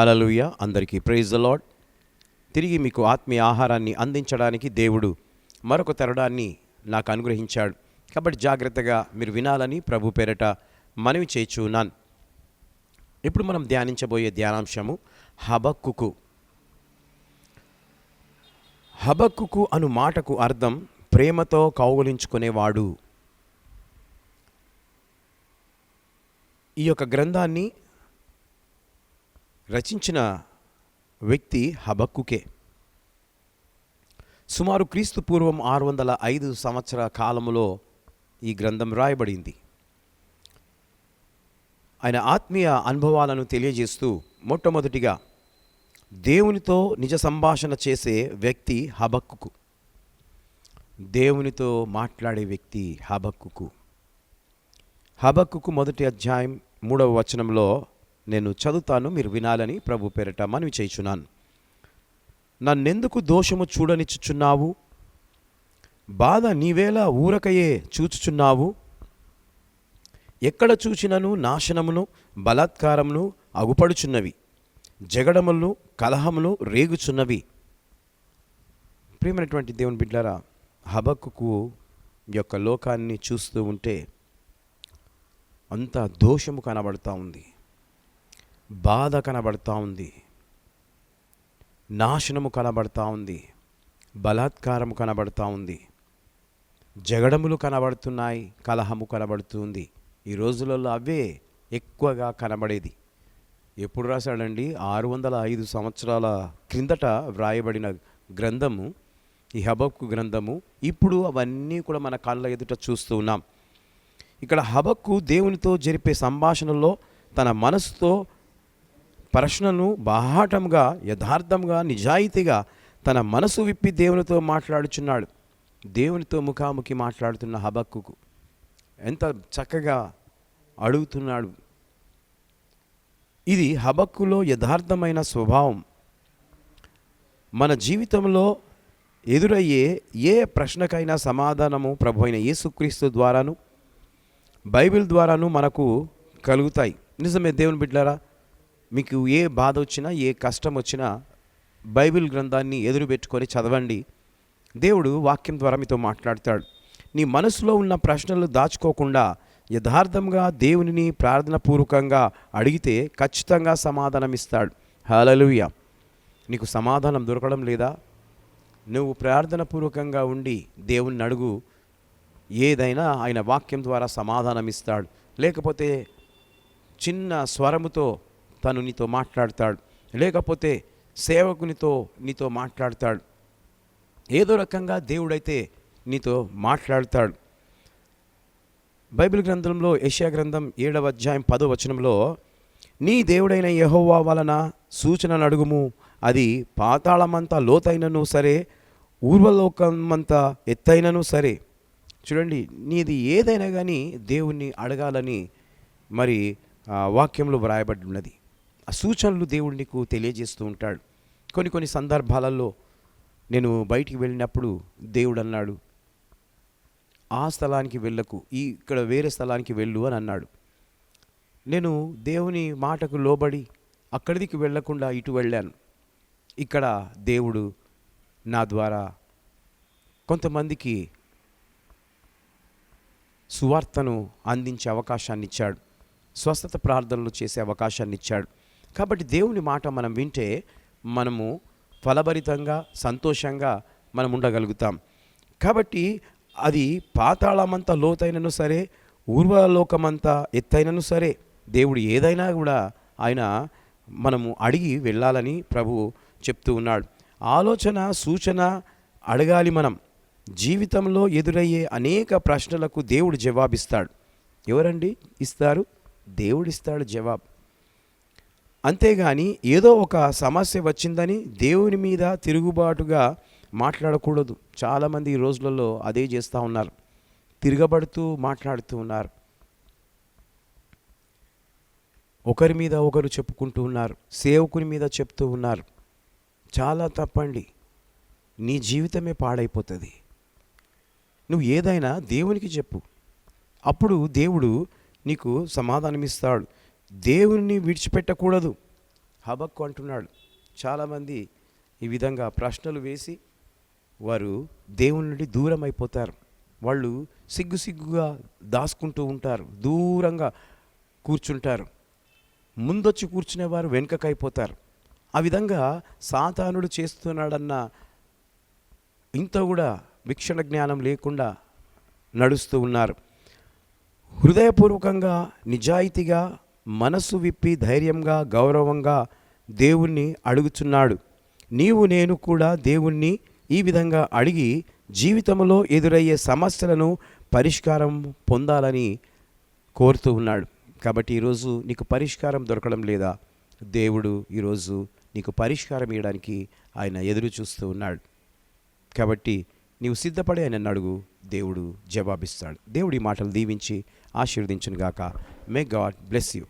హల్లెలూయా. అందరికీ praise the lord. తిరిగి మీకు ఆత్మీయ ఆహారాన్ని అందించడానికి దేవుడు మరొక తరుణాన్ని నాకు అనుగ్రహించాడు. కాబట్టి జాగ్రత్తగా మీరు వినాలని ప్రభు పేరట మనవి చేయుచున్నాను. ఇప్పుడు మనం ధ్యానించబోయే ధ్యానాంశము హబక్కుకు. హబక్కుకు అను మాటకు అర్థం ప్రేమతో కౌగిలించుకునేవాడు. ఈ యొక్క గ్రంథాన్ని రచించిన వ్యక్తి హబక్కుకే. సుమారు క్రీస్తు పూర్వం 605 సంవత్సర కాలములో ఈ గ్రంథం రాయబడింది. ఆయన ఆత్మీయ అనుభవాలను తెలియజేస్తూ మొట్టమొదటిగా దేవునితో నిజ సంభాషణ చేసే వ్యక్తి హబక్కుకు. దేవునితో మాట్లాడే వ్యక్తి హబక్కుకు. హబక్కుకు మొదటి అధ్యాయం 3వ వచనంలో నేను చదువుతాను, మీరు వినాలని ప్రభు పేరట మనవి చేయుచున్నాను. నన్నెందుకు దోషము చూడనిచ్చుచున్నావు? బాధ నీవేలా ఊరకయే చూచుచున్నావు? ఎక్కడ చూచినను నాశనమును బలాత్కారమును అగుపడుచున్నవి, జగడములను కలహములు రేగుచున్నవి. ప్రియమైనటువంటి దేవుని బిడ్డలారా, హబక్కుకు యొక్క లోకాన్ని చూస్తూ ఉంటే అంత దోషము కనబడుతూ ఉంది, బాధ కనబడుతూ ఉంది, నాశనము కనబడుతూ ఉంది, బలాత్కారము కనబడుతూ ఉంది, జగడములు కనబడుతున్నాయి, కలహము కనబడుతుంది. ఈ రోజులలో అవే ఎక్కువగా కనబడేది. ఎప్పుడు రాశాడండి? 605 సంవత్సరాల క్రిందట వ్రాయబడిన గ్రంథము ఈ హబక్కు గ్రంథము. ఇప్పుడు అవన్నీ కూడా మన కళ్ళ ఎదుట చూస్తూ ఉన్నాం. ఇక్కడ హబక్కు దేవునితో జరిపే సంభాషణలో తన మనసుతో ప్రశ్నను బాహాటంగా, యథార్థంగా, నిజాయితీగా తన మనసు విప్పి దేవునితో మాట్లాడుచున్నాడు. దేవునితో ముఖాముఖి మాట్లాడుతున్న హబక్కుకు ఎంత చక్కగా అడుగుతున్నాడు. ఇది హబక్కులో యథార్థమైన స్వభావం. మన జీవితంలో ఎదురయ్యే ఏ ప్రశ్నకైనా సమాధానము ప్రభు అయిన యేసుక్రీస్తు ద్వారాను, బైబిల్ ద్వారాను మనకు కలుగుతాయి. నిజమే దేవుని బిడ్డలారా, మీకు ఏ బాధ వచ్చినా, ఏ కష్టం వచ్చినా బైబిల్ గ్రంథాన్ని ఎదురుపెట్టుకొని చదవండి. దేవుడు వాక్యం ద్వారా మీతో మాట్లాడతాడు. నీ మనసులో ఉన్న ప్రశ్నలు దాచుకోకుండా యథార్థంగా దేవునిని ప్రార్థనాపూర్వకంగా అడిగితే ఖచ్చితంగా సమాధానం ఇస్తాడు. హల్లెలూయా. నీకు సమాధానం దొరకడం లేదా? నువ్వు ప్రార్థనాపూర్వకంగా ఉండి దేవుణ్ణి అడుగు, ఏదైనా ఆయన వాక్యం ద్వారా సమాధానం ఇస్తాడు. లేకపోతే చిన్న స్వరముతో తను నీతో మాట్లాడతాడు, లేకపోతే సేవకునితో నీతో మాట్లాడతాడు. ఏదో రకంగా దేవుడైతే నీతో మాట్లాడతాడు. బైబిల్ గ్రంథంలో యెషయా గ్రంథం 7వ అధ్యాయం 10వ వచనంలో, నీ దేవుడైన యెహోవా వలన సూచనను అడుగుము, అది పాతాళమంతా లోతైనను సరే, ఊర్వలోకమంతా ఎత్తైనను సరే. చూడండి, నీది ఏదైనా కానీ దేవుణ్ణి అడగాలని మరి వాక్యంలో వ్రాయబడి ఉన్నది. ఆ సూచనలు దేవుడు నీకు తెలియజేస్తూ ఉంటాడు. కొన్ని సందర్భాలలో నేను బయటికి వెళ్ళినప్పుడు దేవుడు అన్నాడు, ఆ స్థలానికి వెళ్ళకు, ఇక్కడ వేరే స్థలానికి వెళ్ళు అని అన్నాడు. నేను దేవుని మాటకు లోబడి అక్కడికి వెళ్ళకుండా ఇటు వెళ్ళాను. ఇక్కడ దేవుడు నా ద్వారా కొంతమందికి సువార్తను అందించే అవకాశాన్ని ఇచ్చాడు, స్వస్థత ప్రార్థనలు చేసే అవకాశాన్ని ఇచ్చాడు. కాబట్టి దేవుని మాట మనం వింటే మనము ఫలభరితంగా, సంతోషంగా మనం ఉండగలుగుతాం. కాబట్టి అది పాతాళమంతా లోతైనను సరే, ఊర్వలోకమంతా ఎత్తైనను సరే, దేవుడు ఏదైనా కూడా ఆయన మనము అడిగి వెళ్ళాలని ప్రభువు చెప్తూ ఉన్నాడు. ఆలోచన, సూచన అడగాలి. మనం జీవితంలో ఎదురయ్యే అనేక ప్రశ్నలకు దేవుడు జవాబిస్తాడు. ఎవరండి ఇస్తారు? దేవుడిస్తాడు జవాబు. అంతేగాని ఏదో ఒక సమస్య వచ్చిందని దేవుని మీద తిరుగుబాటుగా మాట్లాడకూడదు. చాలామంది ఈ రోజులలో అదే చేస్తూ ఉన్నారు, తిరగబడుతూ మాట్లాడుతూ ఉన్నారు. ఒకరి మీద ఒకరు చెప్పుకుంటూ ఉన్నారు, సేవకుని మీద చెప్తూ ఉన్నారు. చాలా తప్పండి. నీ జీవితమే పాడైపోతుంది. నువ్వు ఏదైనా దేవునికి చెప్పు, అప్పుడు దేవుడు నీకు సమాధానం ఇస్తాడు. దేవుని విడిచిపెట్టకూడదు. హబక్కు అంటున్నాడు. చాలామంది ఈ విధంగా ప్రశ్నలు వేసి వారు దేవుని నుండి దూరం అయిపోతారు. వాళ్ళు సిగ్గుగా దాచుకుంటూ ఉంటారు, దూరంగా కూర్చుంటారు. ముందొచ్చి కూర్చునేవారు వెనుకకైపోతారు. ఆ విధంగా సాతానుడు చేస్తున్నాడన్న ఇంత కూడా వీక్షణ జ్ఞానం లేకుండా నడుస్తూ ఉన్నారు. హృదయపూర్వకంగా నిజాయితీగా మనసు విప్పి ధైర్యంగా గౌరవంగా దేవుణ్ణి అడుగుచున్నాడు. నీవు నేను కూడా దేవుణ్ణి ఈ విధంగా అడిగి జీవితంలో ఎదురయ్యే సమస్యలను పరిష్కారం పొందాలని కోరుతూ ఉన్నాడు. కాబట్టి ఈరోజు నీకు పరిష్కారం దొరకడం లేదా? దేవుడు ఈరోజు నీకు పరిష్కారం ఇవ్వడానికి ఆయన ఎదురు చూస్తూ ఉన్నాడు. కాబట్టి నీవు సిద్ధపడి ఆయన అడుగు, దేవుడు జవాబిస్తాడు. దేవుడి మాటలు దీవించి ఆశీర్వదించును గాక. May God bless you.